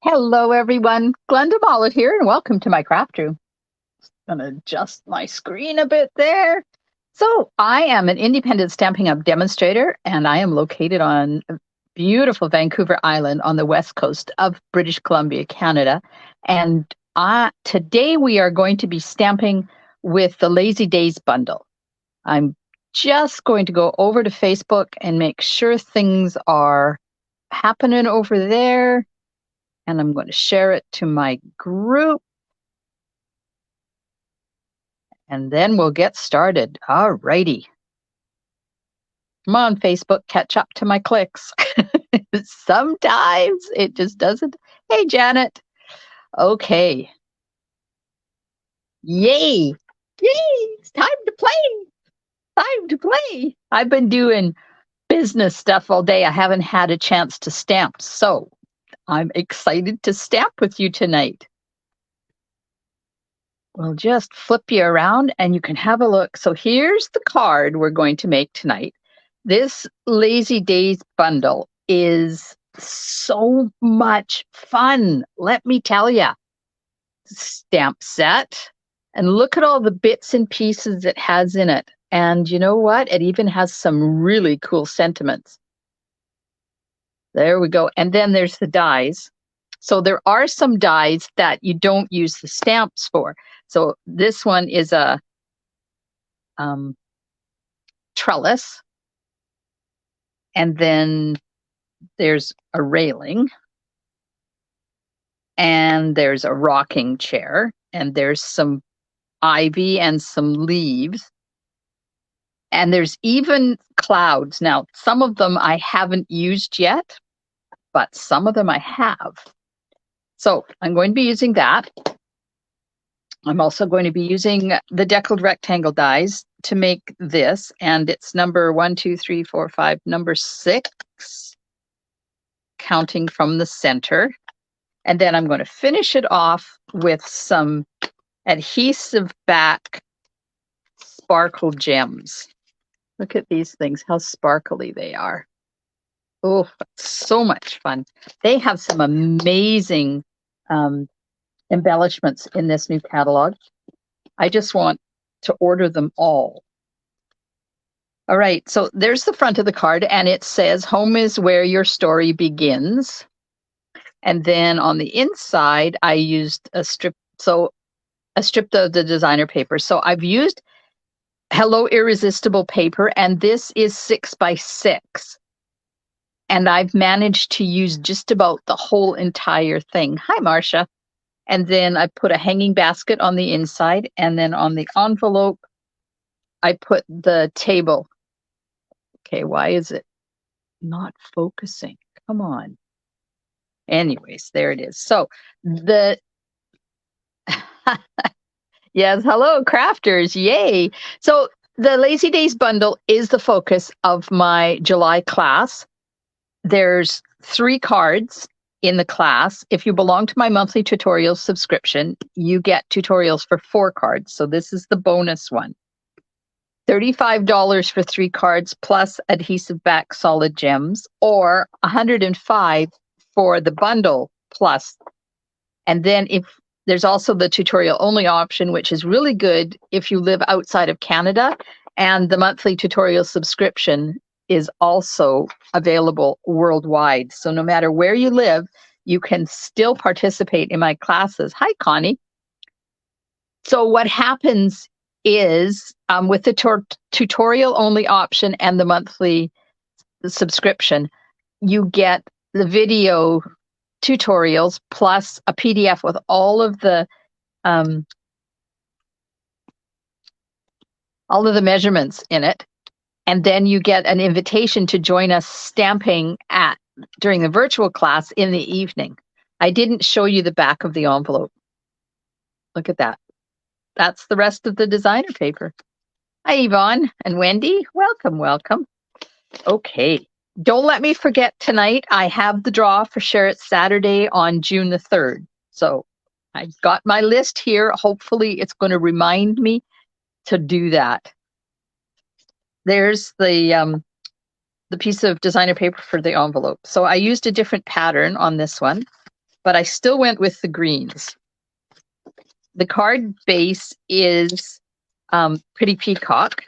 Hello, everyone. Glenda Mollet here, and welcome to my craft room. I'm going to adjust my screen a bit there. So, I am an independent Stampin' Up demonstrator, and I am located on beautiful Vancouver Island on the west coast of British Columbia, Canada. And today we are going to be stamping with the Lazy Days bundle. I'm just going to go over to Facebook and make sure things are happening over there, and I'm going to share it to my group, and then we'll get started. All righty. Come on, Facebook, catch up to my clicks. Sometimes it just doesn't. Hey, Janet. Okay. Yay. Yay. It's time to play. Time to play. I've been doing business stuff all day. I haven't had a chance to stamp, so I'm excited to stamp with you tonight. We'll just flip you around and you can have a look. So here's the card we're going to make tonight. This Lazy Days bundle is so much fun. Let me tell you. Stamp set. And look at all the bits and pieces it has in it. And you know what? It even has some really cool sentiments. There we go. And then there's the dies. So there are some dies that you don't use the stamps for. So this one is a trellis. And then there's a railing. And there's a rocking chair. And there's some ivy and some leaves. And there's even clouds. Now, some of them I haven't used yet, but some of them I have. So I'm going to be using that. I'm also going to be using the deckled rectangle dies to make this, and it's number 1, 2, 3, 4, 5, number 6, counting from the center. And then I'm going to finish it off with some adhesive back sparkle gems. Look at these things, how sparkly they are. Oh, so much fun. They have some amazing embellishments in this new catalog. I just want to order them all. All right, so there's the front of the card, and it says, "Home is where your story begins." And then on the inside, I used a strip of the designer paper. So I've used Hello Irresistible paper, and this is 6 by 6. And I've managed to use just about the whole entire thing. Hi, Marcia. And then I put a hanging basket on the inside, and then on the envelope, I put the table. Okay, why is it not focusing? Come on. Anyways, there it is. So the yes, hello, crafters. Yay. So the Lazy Days bundle is the focus of my July class. There's 3 cards in the class. If you belong to my monthly tutorial subscription, you get tutorials for 4 cards. So this is the bonus one. $35 for 3 cards plus adhesive back solid gems, or $105 for the bundle plus. And then if there's also the tutorial only option, which is really good if you live outside of Canada, and the monthly tutorial subscription is also available worldwide. So no matter where you live, you can still participate in my classes. Hi, Connie. So what happens is with the tutorial only option and the monthly subscription, you get the video tutorials plus a PDF with all of the measurements in it. And then you get an invitation to join us stamping during the virtual class in the evening. I didn't show you the back of the envelope. Look at that. That's the rest of the designer paper. Hi, Yvonne and Wendy. Welcome, welcome. Okay. Don't let me forget tonight. I have the draw for Share It Saturday on June the 3rd. So I got my list here. Hopefully it's going to remind me to do that. There's the piece of designer paper for the envelope. So I used a different pattern on this one. but I still went with the greens. The card base is Pretty Peacock,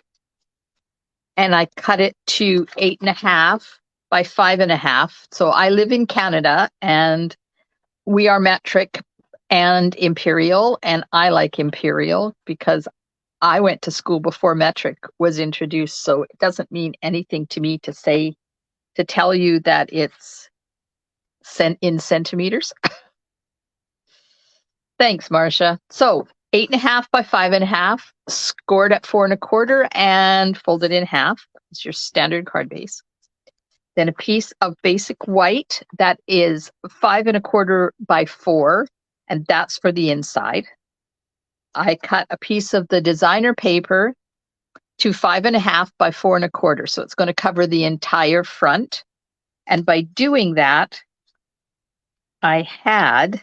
and I cut it to 8.5 by 5.5. So I live in Canada, and we are metric and imperial, and I like imperial because I went to school before metric was introduced. So it doesn't mean anything to me to tell you that it's in centimeters. Thanks, Marcia. So 8.5 by 5.5, scored at 4.25, and folded in half. It's your standard card base. Then a piece of basic white that is 5.25 by 4, and that's for the inside. I cut a piece of the designer paper to 5.5 by 4.25, so it's going to cover the entire front. And by doing that, I had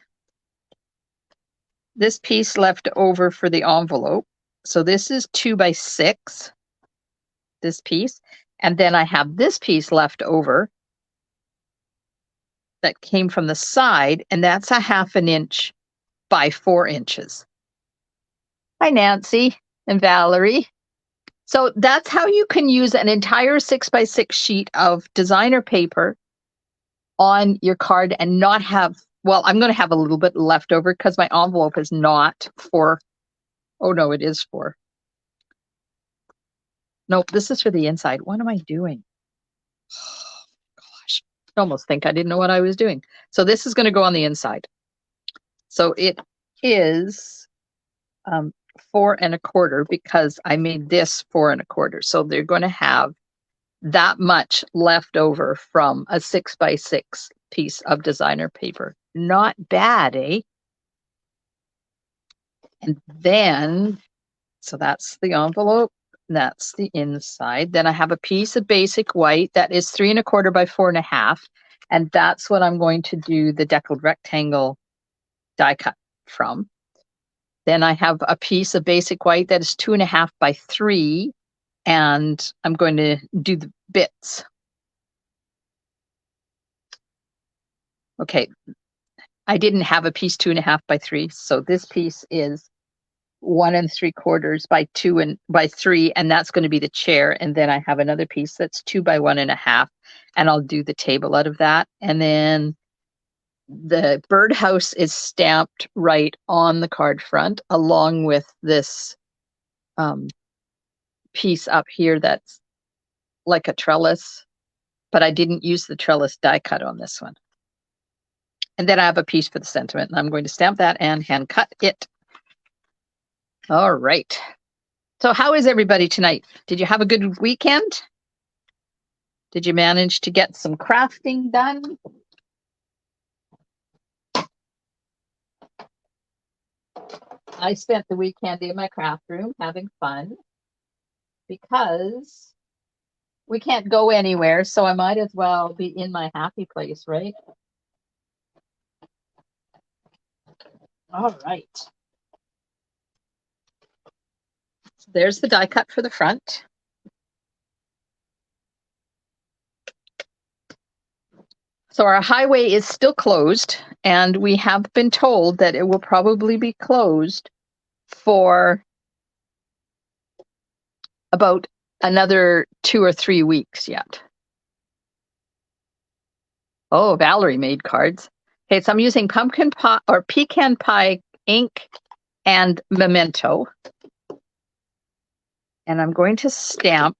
this piece left over for the envelope. So this is 2 by 6, this piece. And then I have this piece left over that came from the side, and that's a 1/2 inch by 4 inches. Hi, Nancy and Valerie. So that's how you can use an entire 6 by 6 sheet of designer paper on your card and not have, well, I'm going to have a little bit left over because my envelope is not for, oh no, it is for. Nope, this is for the inside. What am I doing? Oh, gosh, I almost think I didn't know what I was doing. So this is going to go on the inside. So it is 4.25 because I made this 4.25. So they're going to have that much left over from a 6 by 6 piece of designer paper. Not bad, eh? And then, so that's the envelope. That's the inside. Then I have a piece of basic white that is 3.25 by 4.5. And that's what I'm going to do the deckled rectangle die cut from. Then I have a piece of basic white that is 2.5 by 3. And I'm going to do the bits. Okay, I didn't have a piece 2.5 by 3. So this piece is 1.75 by 2 and by 3, and that's going to be the chair. And then I have another piece that's 2 by 1.5, and I'll do the table out of that. And then the birdhouse is stamped right on the card front, along with this piece up here that's like a trellis, but I didn't use the trellis die cut on this one. And then I have a piece for the sentiment, and I'm going to stamp that and hand cut it. All right. So how is everybody tonight? Did you have a good weekend? Did you manage to get some crafting done? I spent the weekend in my craft room having fun because we can't go anywhere, so I might as well be in my happy place, right? All right. So there's the die cut for the front. So our highway is still closed, and we have been told that it will probably be closed for about another 2 or 3 weeks yet. Oh, Valerie made cards. Okay, so I'm using pumpkin pie or pecan pie ink and memento. And I'm going to stamp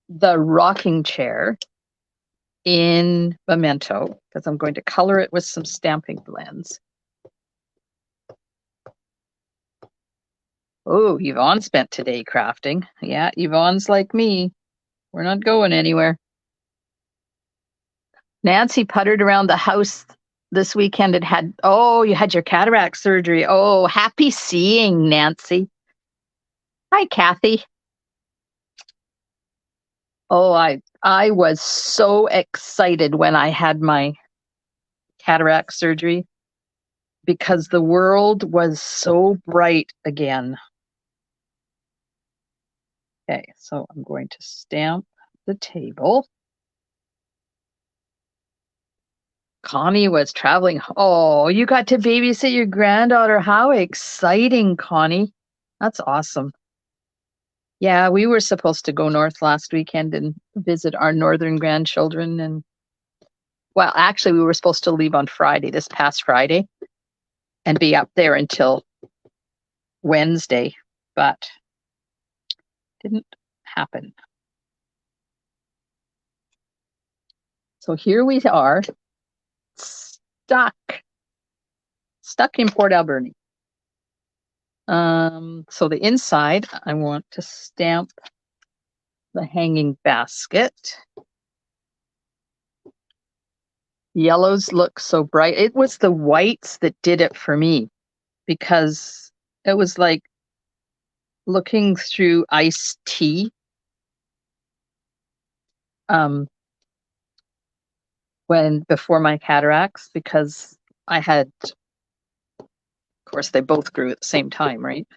the rocking chair in memento because I'm going to color it with some stamping blends. Oh, Yvonne spent today crafting. Yeah, Yvonne's like me. We're not going anywhere. Nancy puttered around the house this weekend and had, oh, you had your cataract surgery. Oh, happy seeing, Nancy. Hi, Kathy. Oh, I was so excited when I had my cataract surgery because the world was so bright again. Okay, so I'm going to stamp the table. Connie was traveling. Oh, you got to babysit your granddaughter. How exciting, Connie. That's awesome. Yeah, we were supposed to go north last weekend and visit our northern grandchildren. And well, actually, we were supposed to leave on Friday, this past Friday, and be up there until Wednesday, but didn't happen. So here we are, stuck in Port Alberni. So the inside, I want to stamp the hanging basket. Yellows look so bright. It was the whites that did it for me because it was like looking through iced tea. Before my cataracts, because I had, of course, they both grew at the same time, right?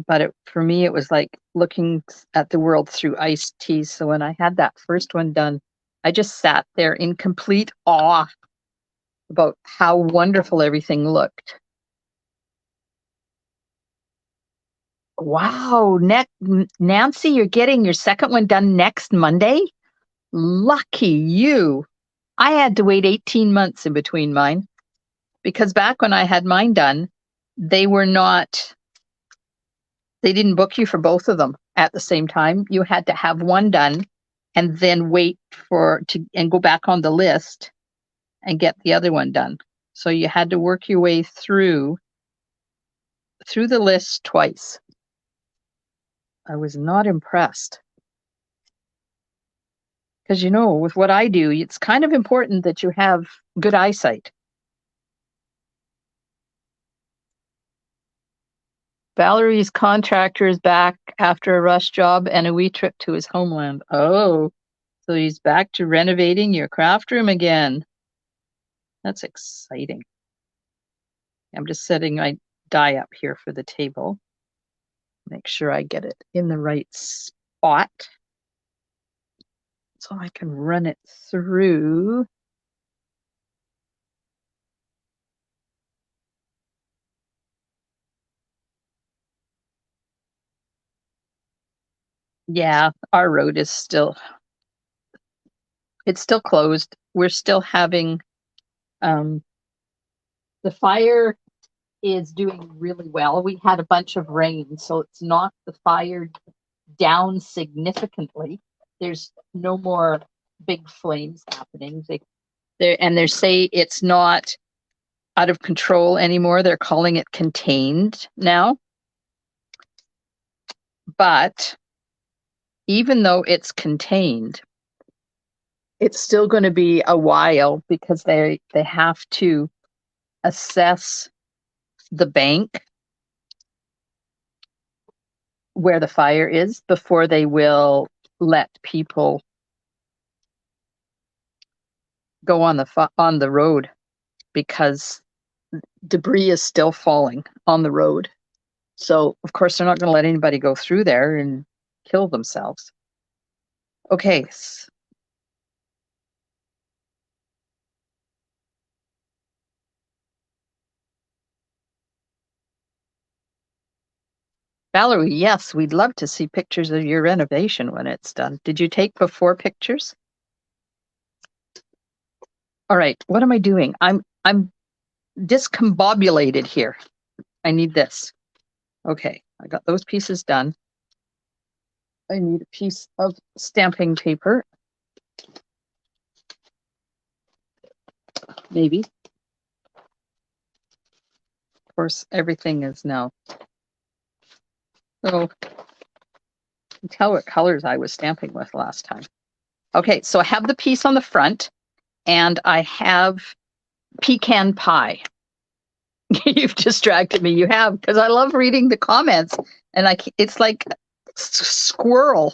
But for me, it was like looking at the world through iced tea. So when I had that first one done, I just sat there in complete awe about how wonderful everything looked. Wow, Nancy, you're getting your second one done next Monday? Lucky you. I had to wait 18 months in between mine because back when I had mine done, they didn't book you for both of them at the same time. You had to have one done and then wait and go back on the list and get the other one done. So you had to work your way through the list twice. I was not impressed. Because, with what I do, it's kind of important that you have good eyesight. Valerie's contractor is back after a rush job and a wee trip to his homeland. Oh, so he's back to renovating your craft room again. That's exciting. I'm just setting my die up here for the table. Make sure I get it in the right spot so I can run it through. Yeah, our road is still closed. We're still having the fire is doing really well. We had a bunch of rain, so it's knocked the fire down significantly. There's no more big flames happening. They say it's not out of control anymore. They're calling it contained now. But even though it's contained, it's still going to be a while because they have to assess the bank where the fire is before they will let people go on the road, because debris is still falling on the road. So of course they're not going to let anybody go through there and kill themselves. Okay. Valerie, yes, we'd love to see pictures of your renovation when it's done. Did you take before pictures? All right, what am I doing? I'm discombobulated here. I need this. Okay, I got those pieces done. I need a piece of stamping paper. Maybe. Of course, everything is now. So you can tell what colors I was stamping with last time. Okay, so I have the piece on the front and I have pecan pie. You've distracted me. You have, because I love reading the comments and it's like squirrel.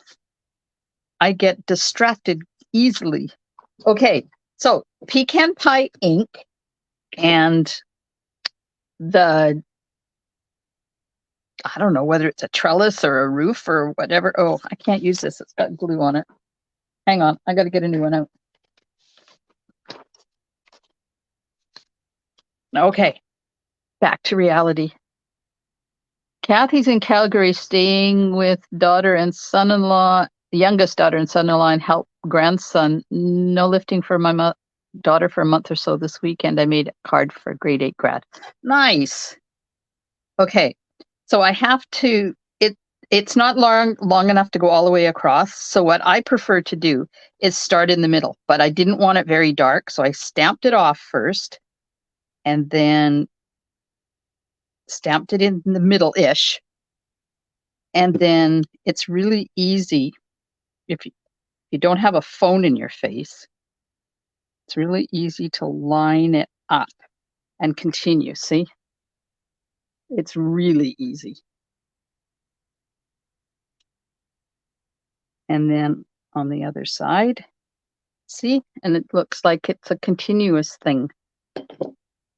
I get distracted easily. Okay, so pecan pie ink and I don't know whether it's a trellis or a roof or whatever. Oh, I can't use this. It's got glue on it. Hang on. I got to get a new one out. Okay, back to reality. Kathy's in Calgary staying with daughter and son-in-law, youngest daughter and son-in-law, and help grandson. No lifting for my daughter for a month or so this weekend. I made a card for grade 8 grad. Nice. Okay, so I have to, it's not long enough to go all the way across. So what I prefer to do is start in the middle, but I didn't want it very dark. So I stamped it off first and then stamped it in the middle-ish. And then it's really easy if you don't have a phone in your face. It's really easy to line it up and continue. See? It's really easy. And then on the other side, see? And it looks like it's a continuous thing.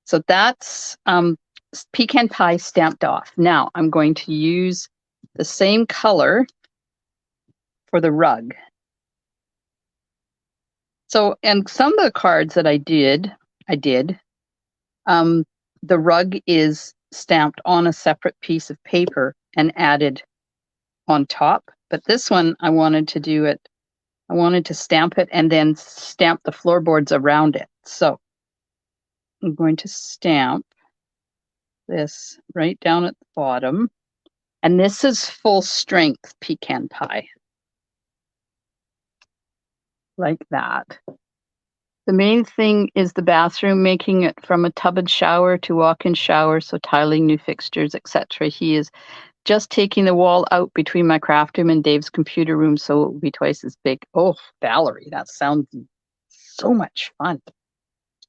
So that's pecan pie stamped off. Now I'm going to use the same color for the rug. So, and some of the cards that I did, the rug is stamped on a separate piece of paper and added on top. But this one, I wanted to stamp it and then stamp the floorboards around it. So I'm going to stamp this right down at the bottom. And this is full strength pecan pie. Like that. The main thing is the bathroom, making it from a tub and shower to walk-in shower, so tiling, new fixtures, etc. He is just taking the wall out between my craft room and Dave's computer room, so it will be twice as big. Oh, Valerie, that sounds so much fun.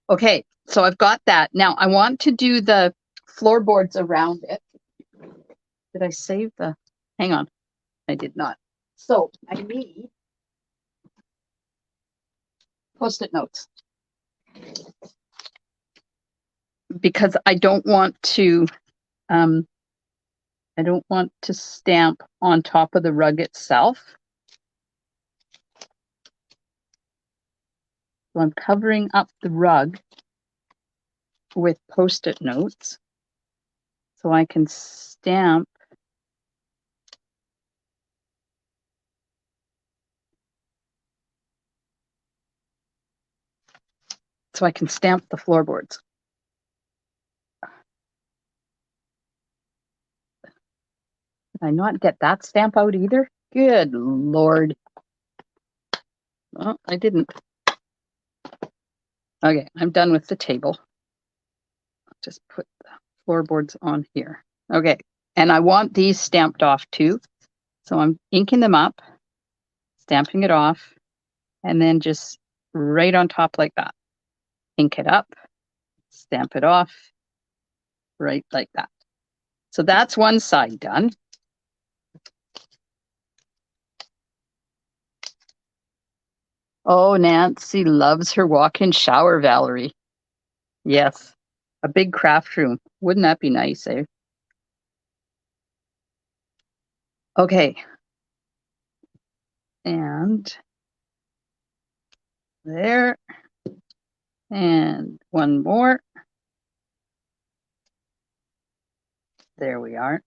Okay, so I've got that. Now I want to do the floorboards around it. Did I save the? Hang on, I did not. So I need Post-it notes because I don't want to stamp on top of the rug itself. So I'm covering up the rug with Post-it notes so I can stamp the floorboards. Did I not get that stamp out either? Good Lord. Oh, I didn't. Okay, I'm done with the table. I'll just put the floorboards on here. Okay, and I want these stamped off too. So I'm inking them up, stamping it off, and then just right on top like that. Ink it up, stamp it off, right like that. So that's one side done. Oh, Nancy loves her walk-in shower, Valerie. Yes, a big craft room. Wouldn't that be nice, eh? Okay. And there. And one more. There we are.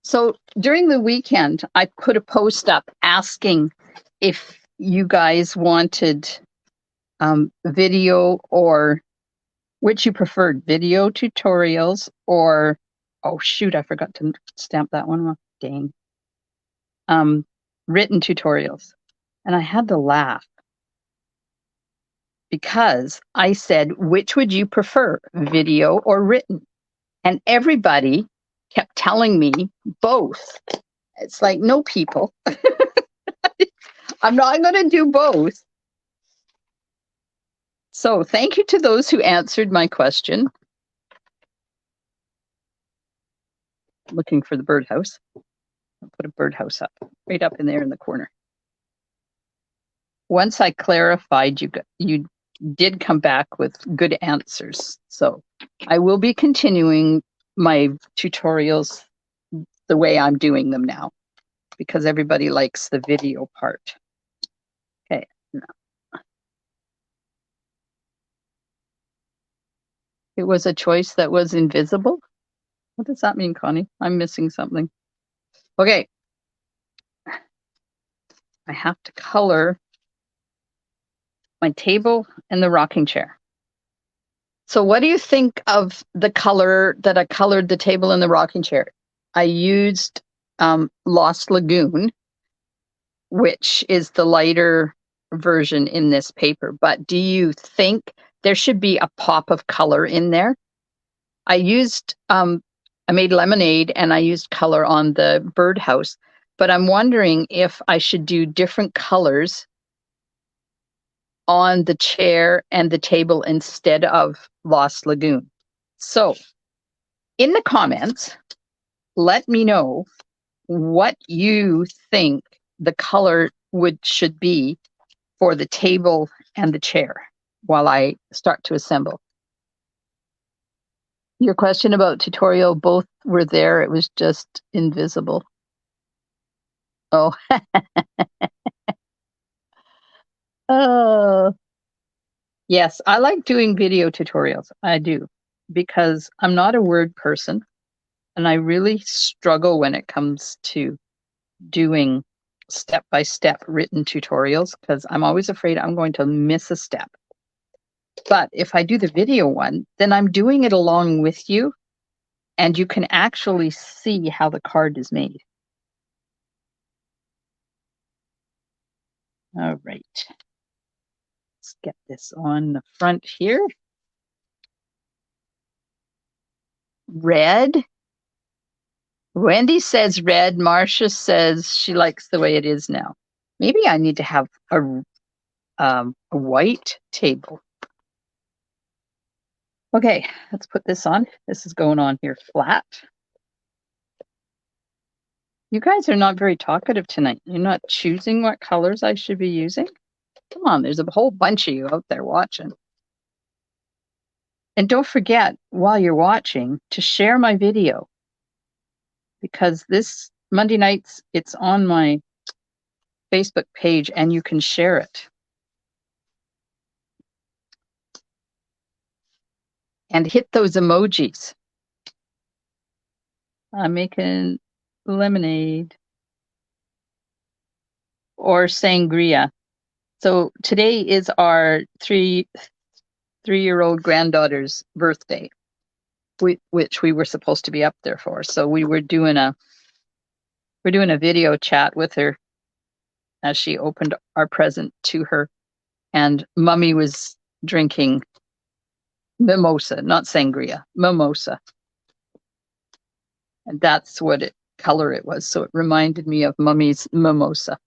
So during the weekend, I put a post up asking if you guys wanted video or which you preferred, video tutorials or, oh shoot, I forgot to stamp that one off. Dang. Written tutorials. And I had to laugh because I said, which would you prefer, video or written? And everybody kept telling me both. It's like, no, people. I'm not going to do both. So thank you to those who answered my question. Looking for the birdhouse. I'll put a birdhouse up, right up in there in the corner. Once I clarified, you did come back with good answers. So I will be continuing my tutorials the way I'm doing them now because everybody likes the video part. Okay. It was a choice that was invisible. What does that mean, Connie? I'm missing something. Okay. I have to color my table and the rocking chair. So what do you think of the color that I colored the table and the rocking chair? I used Lost Lagoon, which is the lighter version in this paper. But do you think there should be a pop of color in there? I made lemonade and I used color on the birdhouse, but I'm wondering if I should do different colors on the chair and the table instead of Lost Lagoon. So in the comments, let me know what you think the color should be for the table and the chair while I start to assemble. Your question about tutorial, both were there. It was just invisible. Oh. Oh. Yes, I like doing video tutorials. I do, because I'm not a word person and I really struggle when it comes to doing step-by-step written tutorials because I'm always afraid I'm going to miss a step. But if I do the video one, then I'm doing it along with you and you can actually see how the card is made. All right. Let's get this on the front here. Red. Wendy says red. Marcia says she likes the way it is now. Maybe I need to have a white table. Okay, let's put this on. This is going on here flat. You guys are not very talkative tonight. You're not choosing what colors I should be using. Come on, there's a whole bunch of you out there watching. And don't forget, while you're watching, to share my video. Because this Monday nights, it's on my Facebook page and you can share it. And hit those emojis. I'm making lemonade or sangria. So today is our three-year-old granddaughter's birthday, which we were supposed to be up there for. So we're doing a video chat with her as she opened our present to her, and Mummy was drinking mimosa, not sangria, mimosa. And that's what color it was. So it reminded me of Mummy's mimosa.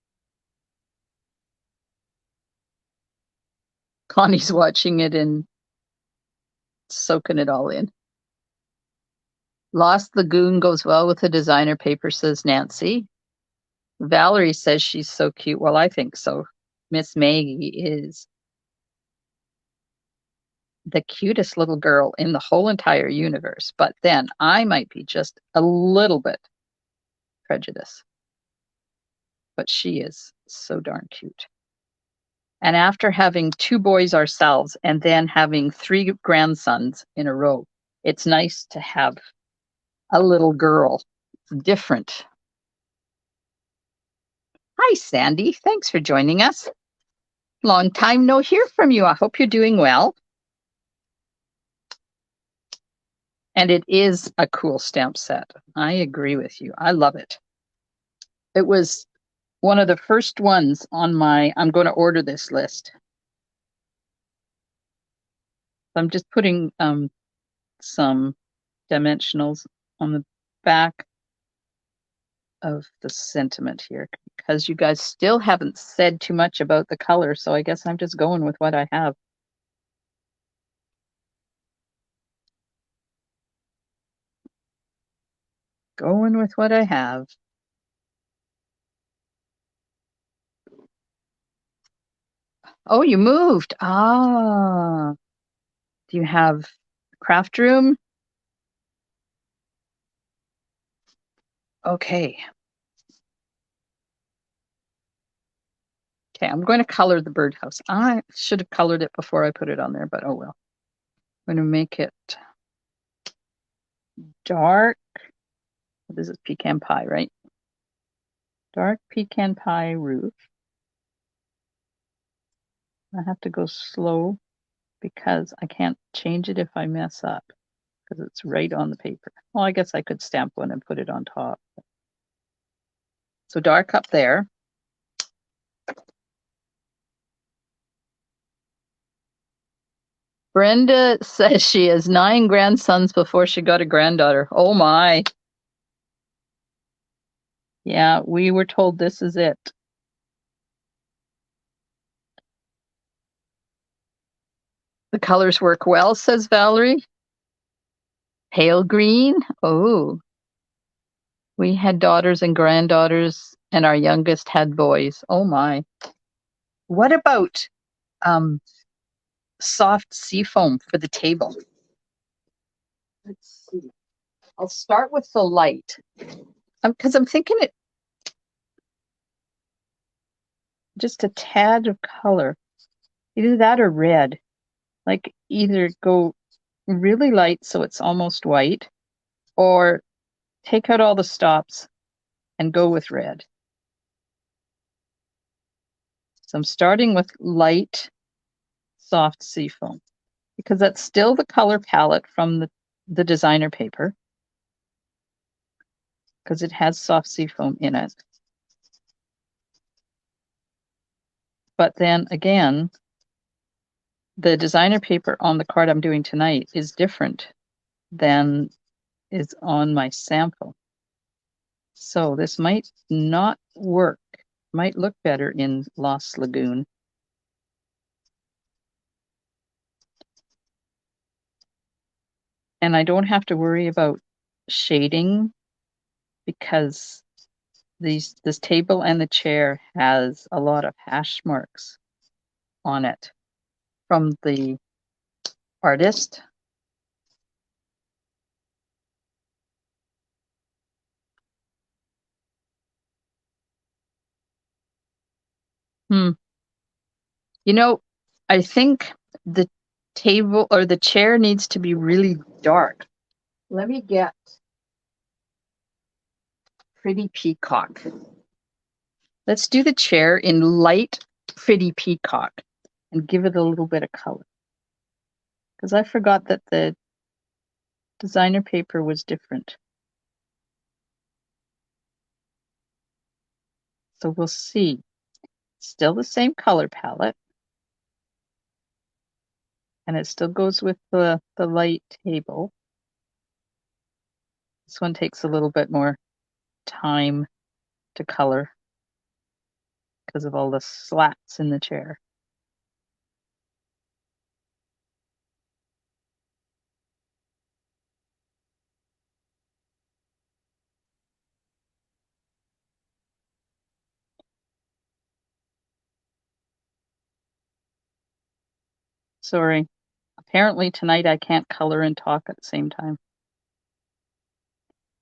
Connie's watching it and soaking it all in. Lost Lagoon goes well with the designer paper, says Nancy. Valerie says she's so cute. Well, I think so. Miss Maggie is the cutest little girl in the whole entire universe. But then I might be just a little bit prejudiced. But she is so darn cute. And after having 2 boys ourselves and then having 3 grandsons in a row, it's nice to have a little girl. It's different. Hi, Sandy. Thanks for joining us. Long time no hear from you. I hope you're doing well. And it is a cool stamp set. I agree with you. I love it. It was one of the first ones on my I'm going to order this list. I'm just putting some dimensionals on the back of the sentiment here because you guys still haven't said too much about the color, so I guess I'm just going with what I have. Going with what I have. Oh, you moved. Ah. Do you have craft room? Okay. Okay, I'm going to color the birdhouse. I should have colored it before I put it on there, but oh well. going to make it dark. This is pecan pie, right? Dark pecan pie roof. I have to go slow because I can't change it if I mess up because it's right on the paper. Well, I guess I could stamp one and put it on top. So dark up there. Brenda says she has 9 grandsons before she got a granddaughter. Oh my. Yeah, we were told this is it. The colors work well, says Valerie. Pale green. Oh. We had daughters and granddaughters, and our youngest had boys. Oh my. What about soft seafoam for the table? Let's see. I'll start with the light because I'm thinking it just a tad of color. Either that or red. Like either go really light so it's almost white, or take out all the stops and go with red. So I'm starting with light, soft seafoam because that's still the color palette from the designer paper because it has soft seafoam in it. But then again, the designer paper on the card I'm doing tonight is different than is on my sample. So this might not work. Might look better in Lost Lagoon. And I don't have to worry about shading because this table and the chair has a lot of hash marks on it from the artist. You know, I think the table or the chair needs to be really dark. Let me get Pretty Peacock. Let's do the chair in light Pretty Peacock and give it a little bit of color. Because I forgot that the designer paper was different. So we'll see. Still the same color palette. And it still goes with the light table. This one takes a little bit more time to color because of all the slats in the chair. Sorry. Apparently tonight I can't color and talk at the same time.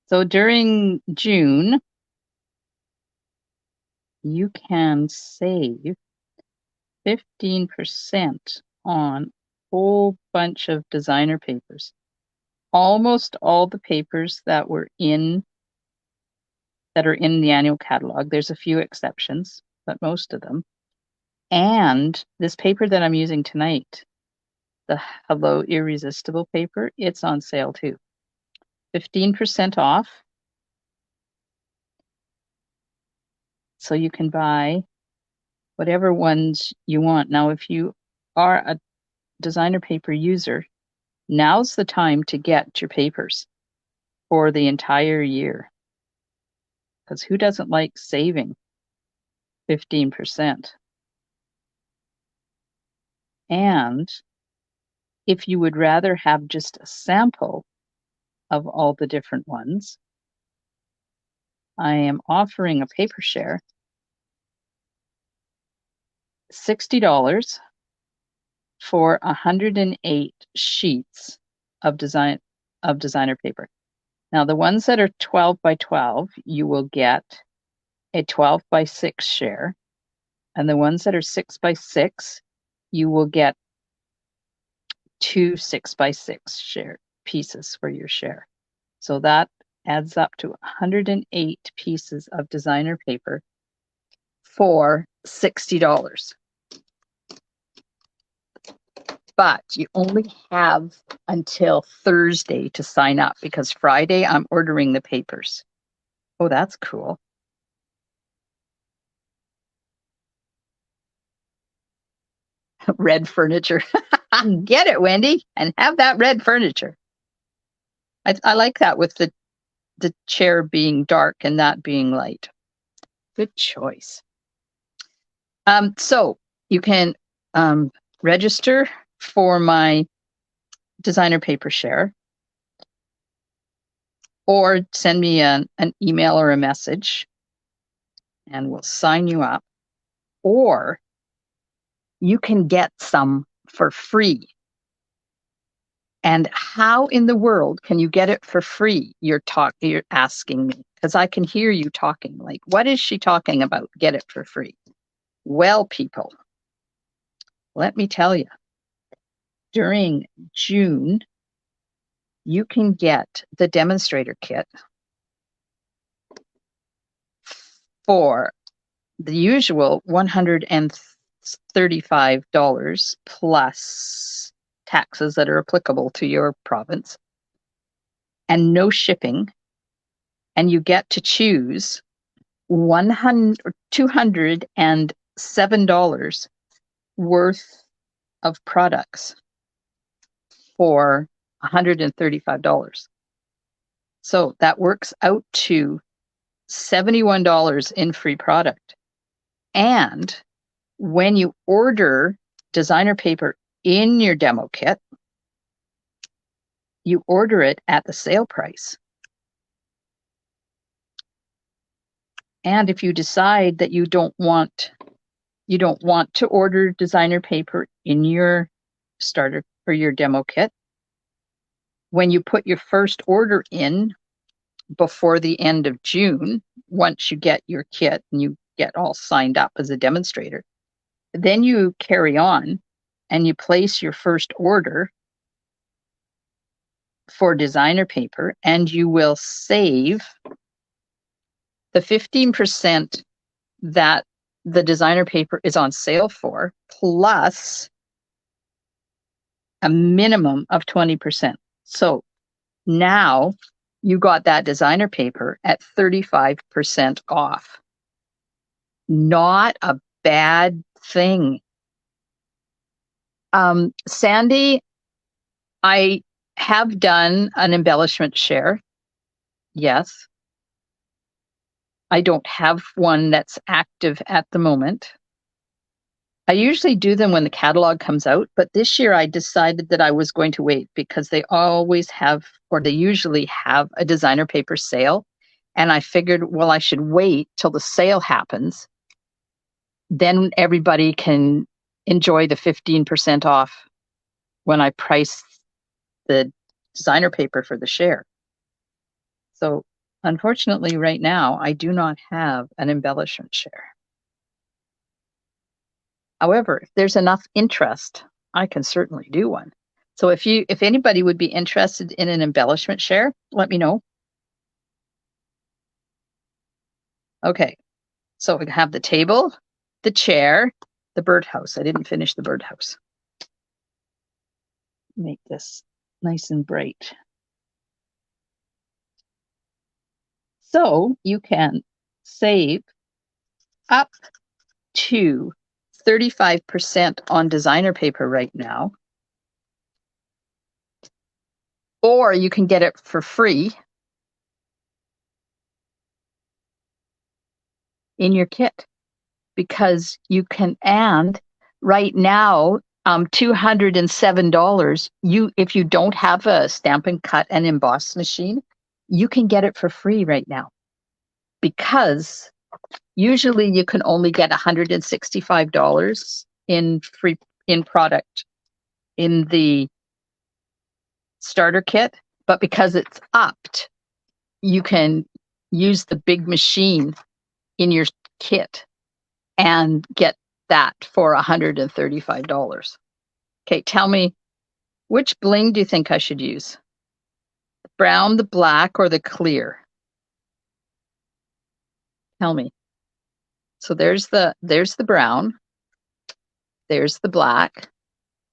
So during June, you can save 15% on a whole bunch of designer papers. Almost all the papers that are in the annual catalog. There's a few exceptions, but most of them. And this paper that I'm using tonight, the Hello Irresistible paper, it's on sale too. 15% off. So you can buy whatever ones you want. Now, if you are a designer paper user, now's the time to get your papers for the entire year. Because who doesn't like saving 15%? And if you would rather have just a sample of all the different ones, I am offering a paper share, $60 for 108 sheets of designer paper. Now, the ones that are 12 by 12, you will get a 12 by 6 share. And the ones that are 6 by 6, you will get 2 6x6 share pieces for your share. So that adds up to 108 pieces of designer paper for $60. But you only have until Thursday to sign up because Friday I'm ordering the papers. Oh, that's cool. Red furniture. Get it, Wendy, and have that red furniture. I like that with the chair being dark and that being light. Good choice. So you can register for my designer paper share or send me an email or a message and we'll sign you up. Or you can get some for free. And how in the world can you get it for free? You're asking me, because I can hear you talking. Like, what is she talking about? Get it for free. Well, people, let me tell you, during June, you can get the Demonstrator kit for the usual $135 plus taxes that are applicable to your province and no shipping. And you get to choose $207 worth of products for $135. So that works out to $71 in free product. And when you order designer paper in your demo kit, you order it at the sale price. And if you decide that you don't want to order designer paper in your starter or your demo kit, when you put your first order in before the end of June, once you get your kit and you get all signed up as a demonstrator, then you carry on and you place your first order for designer paper and you will save the 15% that the designer paper is on sale for, plus a minimum of 20%. So now you got that designer paper at 35% off. Not a bad thing. Sandy, I have done an embellishment share. Yes. I don't have one that's active at the moment. I usually do them when the catalog comes out, but this year I decided that I was going to wait because they always have, or they usually have, a designer paper sale. And I figured, well, I should wait till the sale happens. Then everybody can enjoy the 15% off when I price the designer paper for the share. So unfortunately, right now, I do not have an embellishment share. However, if there's enough interest, I can certainly do one. So if anybody would be interested in an embellishment share, let me know. Okay, so we have the table, the chair, the birdhouse. I didn't finish the birdhouse. Make this nice and bright. So you can save up to 35% on designer paper right now, or you can get it for free in your kit, because you can, and right now, $207, if you don't have a Stampin' Cut and Emboss machine, you can get it for free right now, because usually you can only get $165 in product in the starter kit, but because it's upped, you can use the big machine in your kit and get that for $135. Okay, tell me Which bling do you think I should use? The brown, the black, or the clear? Tell me. So there's the brown, there's the black,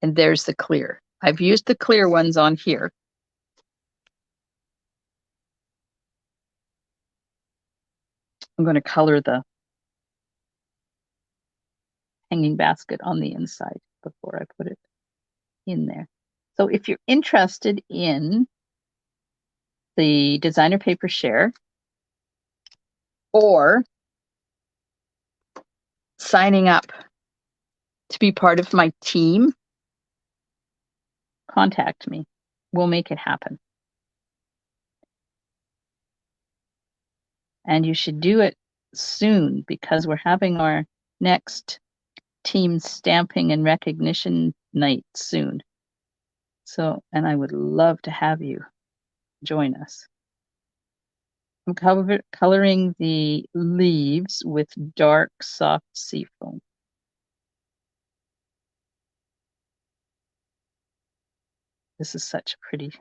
and there's the clear. I've used the clear ones on here. I'm going to color the hanging basket on the inside before I put it in there. So if you're interested in the designer paper share or signing up to be part of my team, contact me. We'll make it happen. And you should do it soon because we're having our next team stamping and recognition night soon. So, and I would love to have you join us. I'm coloring the leaves with dark, soft seafoam. This is such a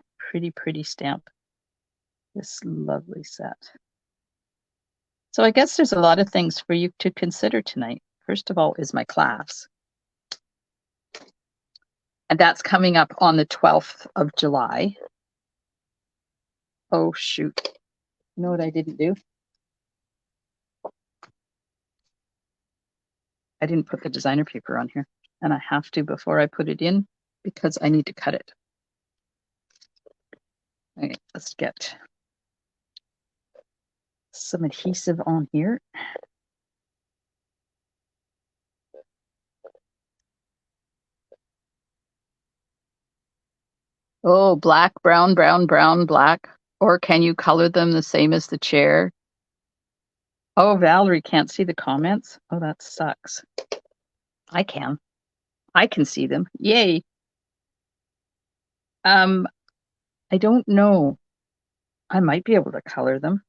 pretty stamp. This lovely set. So I guess there's a lot of things for you to consider tonight. First of all is my class. And that's coming up on the 12th of July. Oh, shoot. You know what I didn't do? I didn't put the designer paper on here. And I have to before I put it in because I need to cut it. Okay, let's get some adhesive on here. Oh, black, brown, brown, brown, black. Or can you color them the same as the chair? Oh, Valerie can't see the comments. Oh, that sucks. I can. I can see them. Yay. I don't know. I might be able to color them.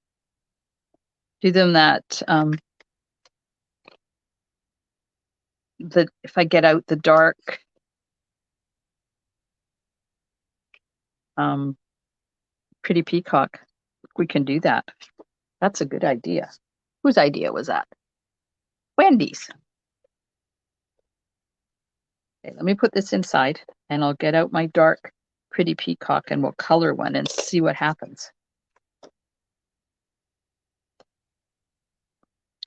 Do them that if I get out the dark pretty peacock, we can do that. That's a good idea. Whose idea was that? Wendy's. Okay, let me put this inside and I'll get out my dark pretty peacock and we'll color one and see what happens.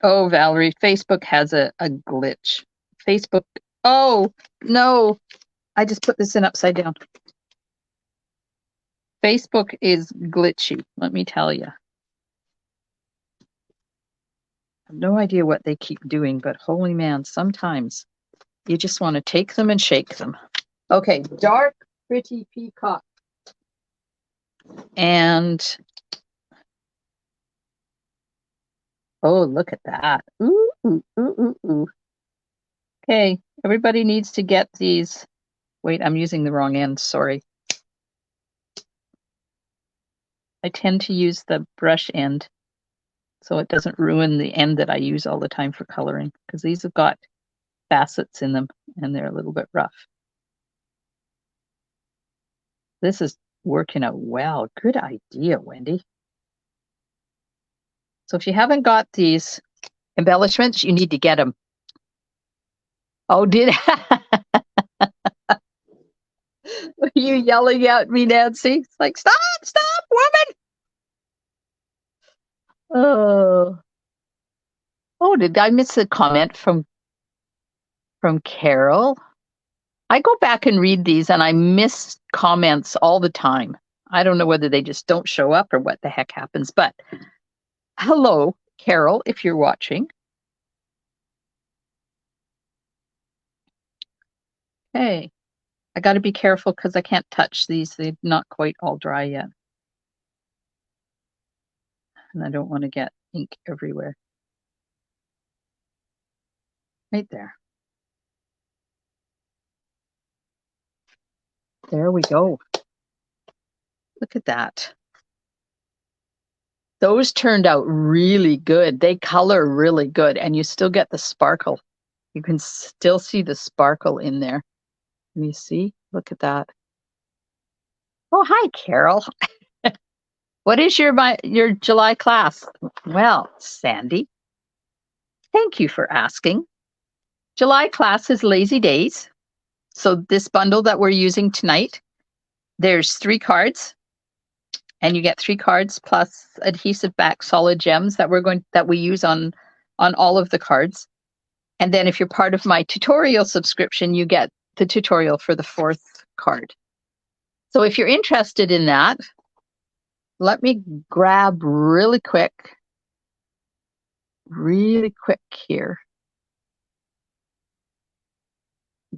Oh, Valerie, Facebook has a glitch. Facebook. Oh, no. I just put this in upside down. Facebook is glitchy, let me tell you. I have no idea what they keep doing, but holy man, sometimes you just want to take them and shake them. Okay, dark, pretty peacock. And, oh, look at that. Ooh, ooh, ooh, ooh, ooh. Okay, everybody needs to get these. Wait, I'm using the wrong end, sorry. I tend to use the brush end so it doesn't ruin the end that I use all the time for coloring, because these have got facets in them and they're a little bit rough. This is working out well. Good idea, Wendy. So if you haven't got these embellishments, you need to get them. Oh, did Were you yelling at me, Nancy? It's like, stop, woman. Oh, did I miss a comment from Carol? I go back and read these and I miss comments all the time. I don't know whether they just don't show up or what the heck happens, but hello, Carol, if you're watching. Hey, I got to be careful because I can't touch these. They're not quite all dry yet. And I don't want to get ink everywhere. Right there. There we go. Look at that. Those turned out really good. They color really good and you still get the sparkle. You can still see the sparkle in there. Can you see? Look at that. Oh, hi, Carol. What is your July class? Well, Sandy, thank you for asking. July class is Lazy Days. So this bundle that we're using tonight, there's 3 cards, and you get 3 cards plus adhesive back solid gems that we use on all of the cards. And then if you're part of my tutorial subscription, you get the tutorial for the 4th card. So if you're interested in that, let me grab really quick here.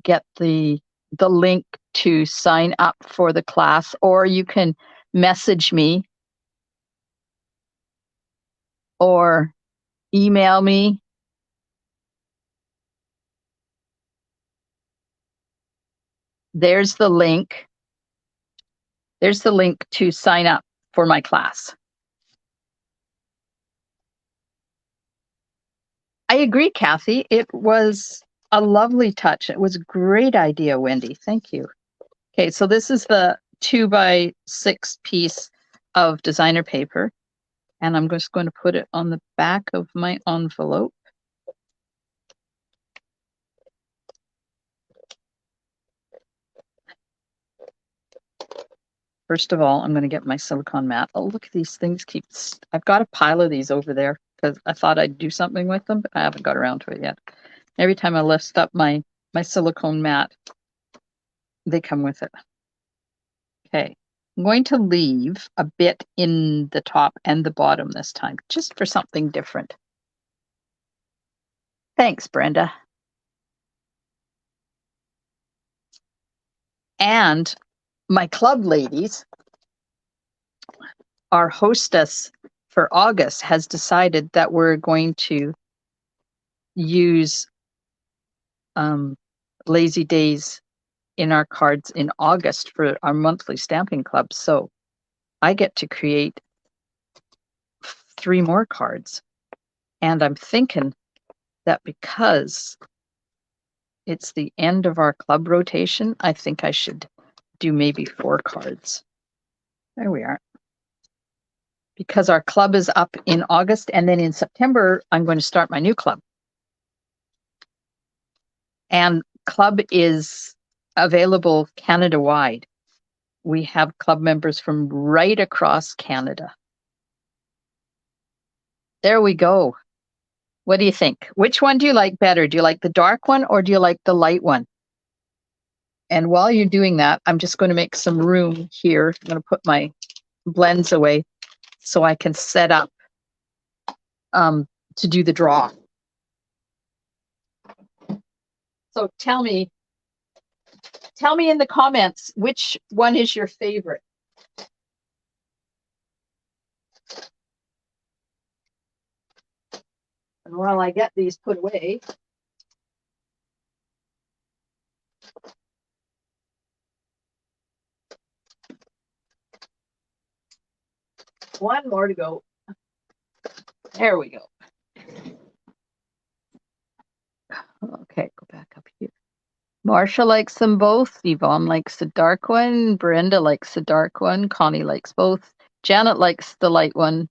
Get the link to sign up for the class, or you can message me or email me. There's the link. There's the link to sign up for my class. I agree, Kathy. It was a lovely touch. It was a great idea, Wendy. Thank you. Okay, so this is the 2x6 piece of designer paper, and I'm just going to put it on the back of my envelope. First of all, I'm going to get my silicone mat. Oh, look at these things. I've got a pile of these over there because I thought I'd do something with them, but I haven't got around to it yet. Every time I lift up my silicone mat, they come with it. Okay, I'm going to leave a bit in the top and the bottom this time, just for something different. Thanks, Brenda. And my club ladies, our hostess for August has decided that we're going to use Lazy Days in our cards in August for our monthly stamping club. So I get to create 3 more cards. And I'm thinking that because it's the end of our club rotation, I think I should do maybe 4 cards. There we are. Because our club is up in August, and then in September, I'm going to start my new club. And club is available Canada-wide. We have club members from right across Canada. There we go. What do you think? Which one do you like better? Do you like the dark one or do you like the light one? And while you're doing that, I'm just going to make some room here. I'm going to put my blends away so I can set up to do the draw. So tell me in the comments, which one is your favorite? And while I get these put away, one more to go. There we go. Okay, go back up here. Marsha likes them both. Yvonne likes the dark one. Brenda likes the dark one. Connie likes both. Janet likes the light one,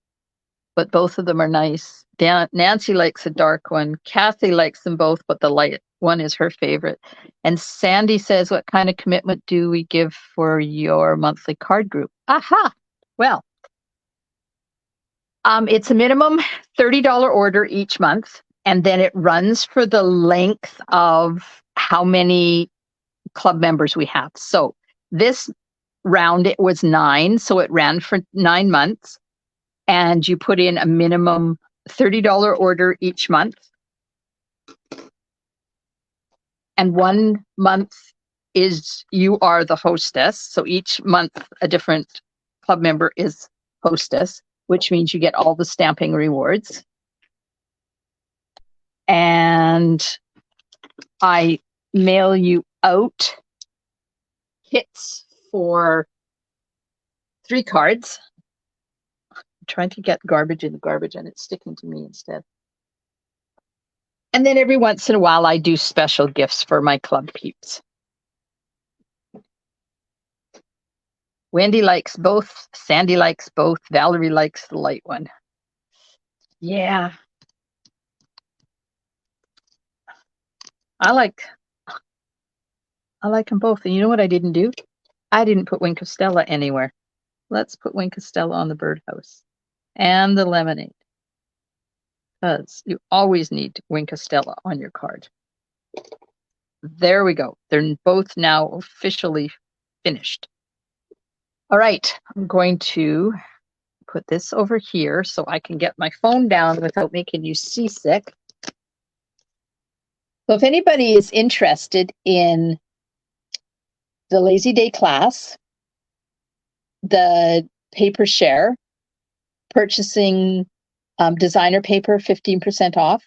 but both of them are nice. Nancy likes the dark one. Kathy likes them both, but the light one is her favorite. And Sandy says, what kind of commitment do we give for your monthly card group? Aha! Well, it's a minimum $30 order each month, and then it runs for the length of how many club members we have. So this round, it was 9, so it ran for 9 months, and you put in a minimum $30 order each month. And 1 month is you are the hostess. So each month a different club member is hostess, which means you get all the stamping rewards. And I mail you out kits for 3 cards. I'm trying to get garbage in the garbage and it's sticking to me instead. And then every once in a while, I do special gifts for my club peeps. Wendy likes both. Sandy likes both. Valerie likes the light one. Yeah. I like them both. And you know what I didn't do? I didn't put Wink of Stella anywhere. Let's put Wink of Stella on the birdhouse. And the lemonade. Because you always need Wink of Stella on your card. There we go. They're both now officially finished. All right, I'm going to put this over here so I can get my phone down without making you seasick. So if anybody is interested in the Lazy Day class, the paper share, purchasing designer paper 15% off,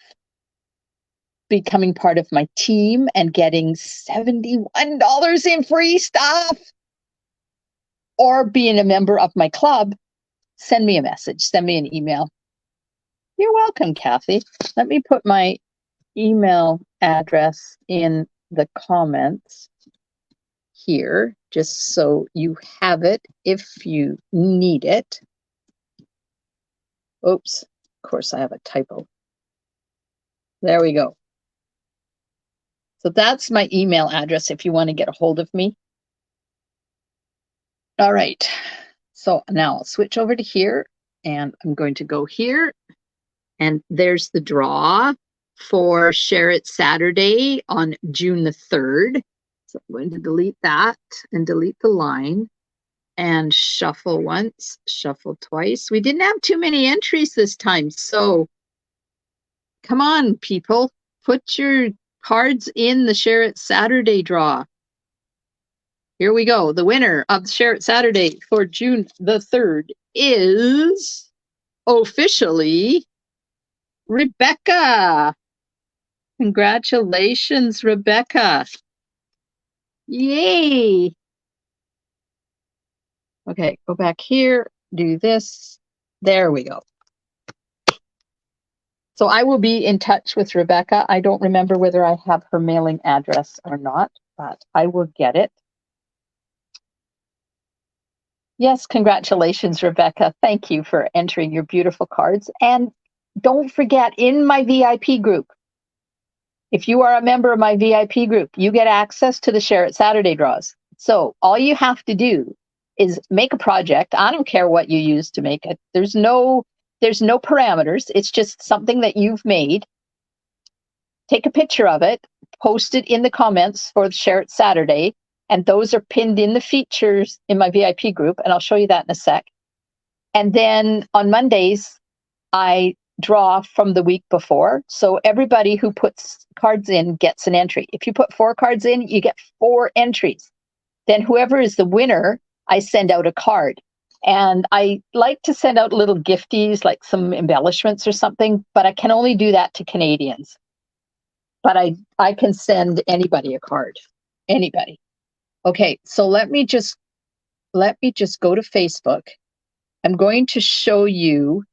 becoming part of my team and getting $71 in free stuff, or being a member of my club, send me a message, send me an email. You're welcome, Kathy. Let me put my email address in the comments here, just so you have it if you need it. Oops, of course I have a typo. There we go. So that's my email address if you want to get a hold of me. All right, so now I'll switch over to here, and I'm going to go here, and there's the draw for Share It Saturday on June the 3rd. So I'm going to delete that and delete the line and shuffle once, shuffle twice. We didn't have too many entries this time, so come on, people, put your cards in the Share It Saturday draw. Here we go. The winner of Share It Saturday for June the 3rd is officially Rebecca. Congratulations, Rebecca. Yay. Okay, go back here, do this. There we go. So I will be in touch with Rebecca. I don't remember whether I have her mailing address or not, but I will get it. Yes, congratulations, Rebecca. Thank you for entering your beautiful cards. And don't forget, in my VIP group, if you are a member of my VIP group, you get access to the Share It Saturday draws. So all you have to do is make a project. I don't care what you use to make it. There's no parameters. It's just something that you've made. Take a picture of it, post it in the comments for the Share It Saturday, and those are pinned in the features in my VIP group, and I'll show you that in a sec. And then on Mondays, I draw from the week before. So everybody who puts cards in gets an entry. If you put 4 cards in, you get 4 entries. Then whoever is the winner, I send out a card. And I like to send out little gifties, like some embellishments or something, but I can only do that to Canadians. But I can send anybody a card. Anybody. Okay, so let me just go to Facebook. I'm going to show you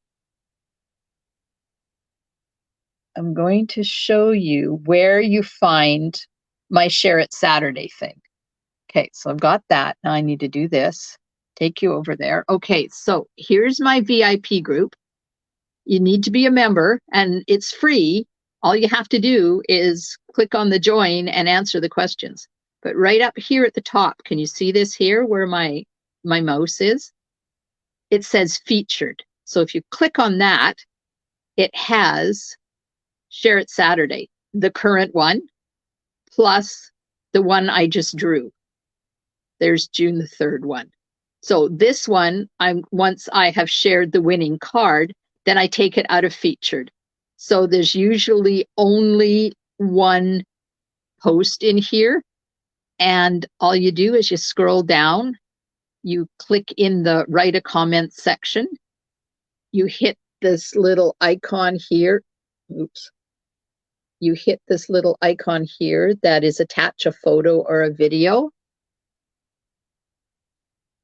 where you find my Share It Saturday thing. Okay, so I've got that. Now I need to do this. Take you over there. Okay, so here's my VIP group. You need to be a member, and it's free. All you have to do is click on the join and answer the questions. But right up here at the top, can you see this here where my mouse is? It says featured. So if you click on that, it has Share It Saturday, the current one, plus the one I just drew. There's June the 3rd one. So this one, once I have shared the winning card, then I take it out of featured. So there's usually only one post in here. And all you do is you scroll down, you click in the write a comment section, you hit this little icon here. Oops. You hit this little icon here that is attach a photo or a video.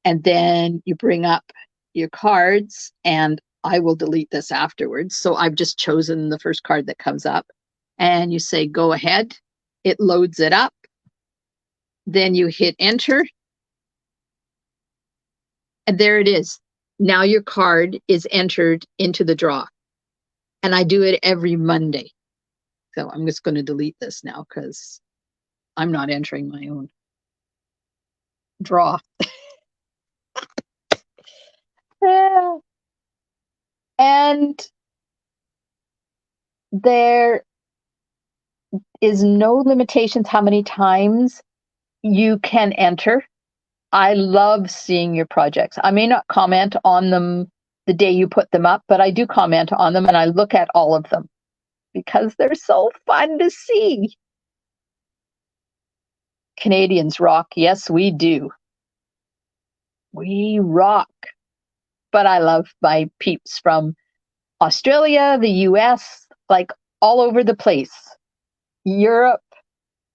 And then you bring up your cards, and I will delete this afterwards. So I've just chosen the first card that comes up, and you say, go ahead. It loads it up. Then you hit enter. And there it is. Now your card is entered into the draw. And I do it every Monday. So I'm just going to delete this now because I'm not entering my own draw. Yeah. And there is no limitations how many times you can enter. I love seeing your projects. I may not comment on them the day you put them up, but I do comment on them and I look at all of them because they're so fun to see. Canadians rock. Yes, we do. We rock. But I love my peeps from Australia, the US, like all over the place. Europe,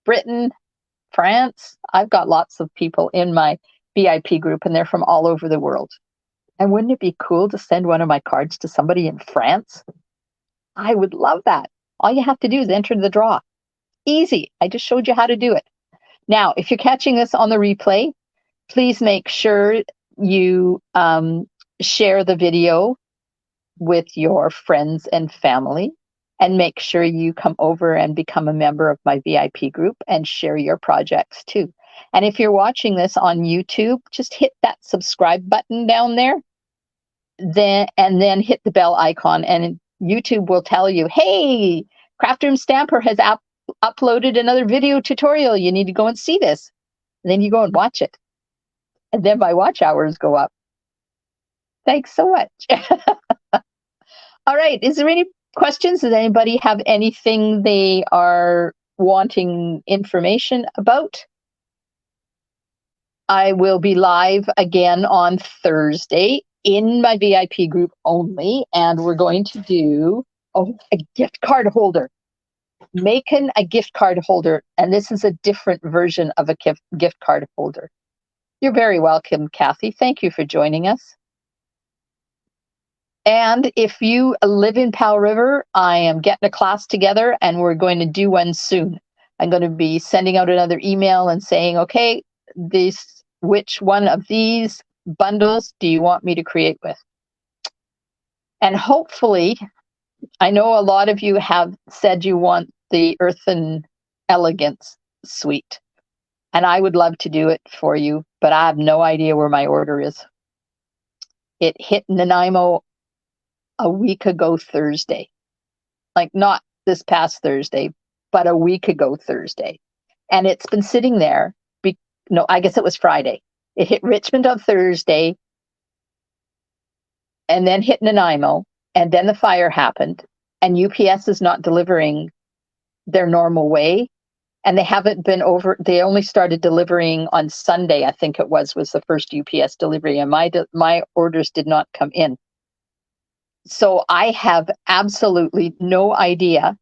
Britain, France. I've got lots of people in my VIP group and they're from all over the world. And wouldn't it be cool to send one of my cards to somebody in France? I would love that. All you have to do is enter the draw. Easy. I just showed you how to do it. Now, if you're catching this on the replay, please make sure you share the video with your friends and family, and make sure you come over and become a member of my VIP group and share your projects too. And if you're watching this on YouTube, just hit that subscribe button down there, and then hit the bell icon, and YouTube will tell you, hey, Craft Room Stamper has uploaded another video tutorial. You need to go and see this. And then you go and watch it. And then my watch hours go up. Thanks so much. All right. Is there any questions? Does anybody have anything they are wanting information about? I will be live again on Thursday in my VIP group only, and we're going to do a gift card holder. Making a gift card holder, and this is a different version of a gift card holder. You're very welcome, Kathy. Thank you for joining us. And if you live in Powell River, I am getting a class together and we're going to do one soon. I'm going to be sending out another email and saying, okay, which one of these bundles do you want me to create with? And hopefully, I know a lot of you have said you want the Earth and Elegance suite. And I would love to do it for you, but I have no idea where my order is. It hit Nanaimo a week ago Thursday. Like not this past Thursday, but a week ago Thursday. And it's been sitting there. No, I guess it was Friday. It hit Richmond on Thursday and then hit Nanaimo. And then the fire happened. And UPS is not delivering their normal way. And they haven't been over. They only started delivering on Sunday, I think it was the first UPS delivery. And my orders did not come in. So I have absolutely no idea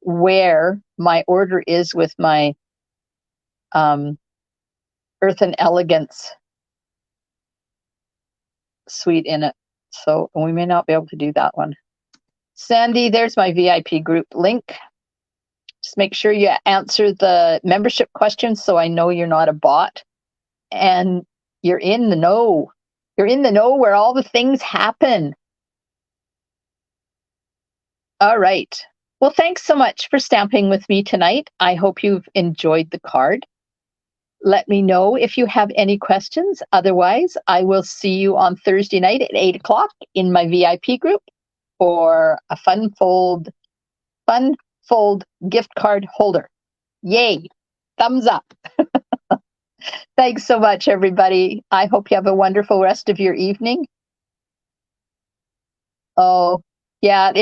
where my order is with my Earth and Elegance suite in it. So we may not be able to do that one. Sandy, there's my VIP group link. Just make sure you answer the membership questions so I know you're not a bot and you're in the know. You're in the know where all the things happen. All right. Well, thanks so much for stamping with me tonight. I hope you've enjoyed the card. Let me know if you have any questions. Otherwise, I will see you on Thursday night at 8 o'clock in my VIP group for a fun fold gift card holder. Yay. Thumbs up. Thanks so much, everybody. I hope you have a wonderful rest of your evening. Oh, yeah,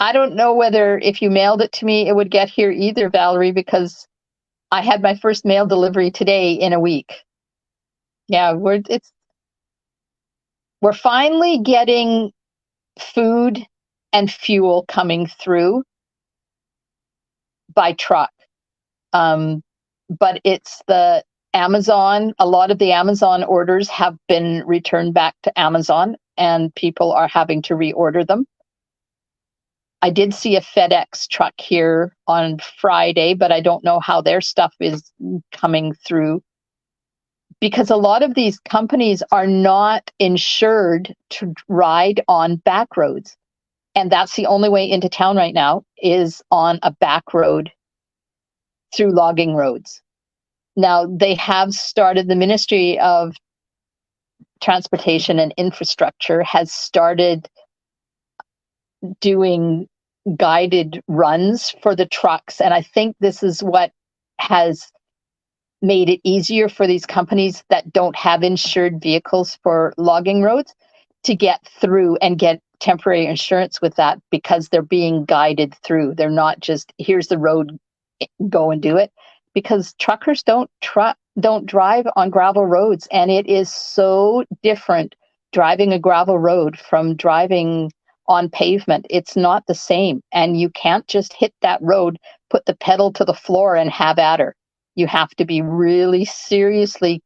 I don't know whether if you mailed it to me, it would get here either, Valerie, because I had my first mail delivery today in a week. Yeah, we're finally getting food and fuel coming through by truck. But it's the Amazon, a lot of the Amazon orders have been returned back to Amazon and people are having to reorder them. I did see a FedEx truck here on Friday, but I don't know how their stuff is coming through. because a lot of these companies are not insured to ride on back roads. And that's the only way into town right now is on a back road through logging roads. Now, they have started, the Ministry of Transportation and Infrastructure has started doing guided runs for the trucks. And I think this is what has made it easier for these companies that don't have insured vehicles for logging roads to get through and get temporary insurance with that, because they're being guided through. They're not just, here's the road, go and do it, because truckers don't drive on gravel roads. And it is so different driving a gravel road from driving on pavement. It's not the same. And you can't just hit that road, put the pedal to the floor and have at her. You have to be really seriously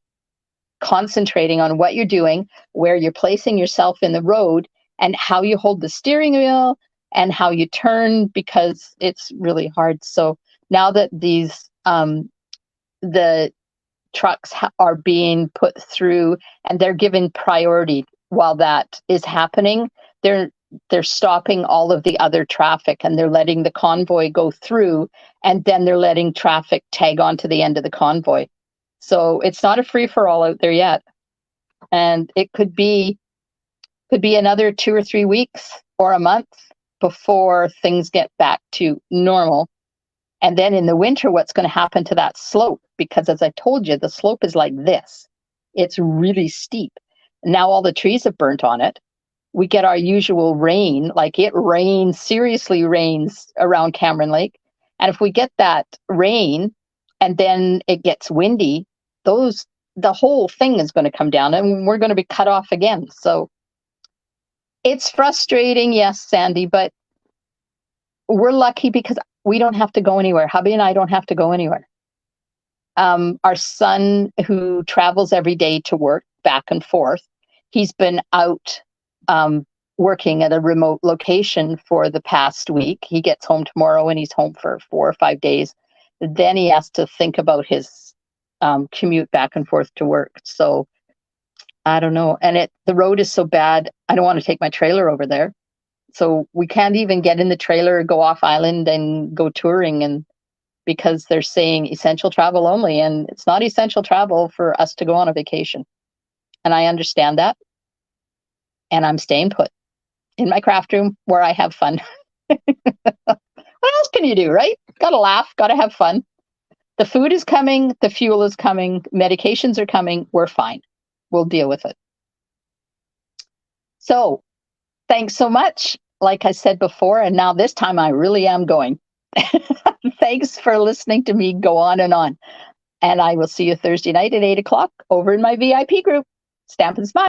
concentrating on what you're doing, where you're placing yourself in the road, and how you hold the steering wheel and how you turn, because it's really hard. So now that these the trucks are being put through and they're given priority while that is happening, they're stopping all of the other traffic and they're letting the convoy go through, and then they're letting traffic tag on to the end of the convoy. So it's not a free-for-all out there yet. And it could be another 2 or 3 weeks or a month before things get back to normal. And then in the winter, what's going to happen to that slope? Because as I told you, the slope is like this. It's really steep. Now all the trees have burnt on it. We get our usual rain, like it rains, seriously rains around Cameron Lake. And if we get that rain and then it gets windy, the whole thing is going to come down and we're going to be cut off again. So it's frustrating, yes, Sandy, but we're lucky because we don't have to go anywhere. Hubby and I don't have to go anywhere. Our son, who travels every day to work back and forth, he's been out working at a remote location for the past week. He gets home tomorrow and he's home for 4 or 5 days. Then he has to think about his commute back and forth to work. So I don't know. And the road is so bad, I don't want to take my trailer over there. So we can't even get in the trailer, go off island and go touring, and because they're saying essential travel only, and it's not essential travel for us to go on a vacation. And I understand that. And I'm staying put in my craft room where I have fun. What else can you do, right? Got to laugh, got to have fun. The food is coming, the fuel is coming, medications are coming, we're fine. We'll deal with it. So thanks so much, like I said before, and now this time I really am going. Thanks for listening to me go on and on. And I will see you Thursday night at 8 o'clock over in my VIP group. Stampin' Smile.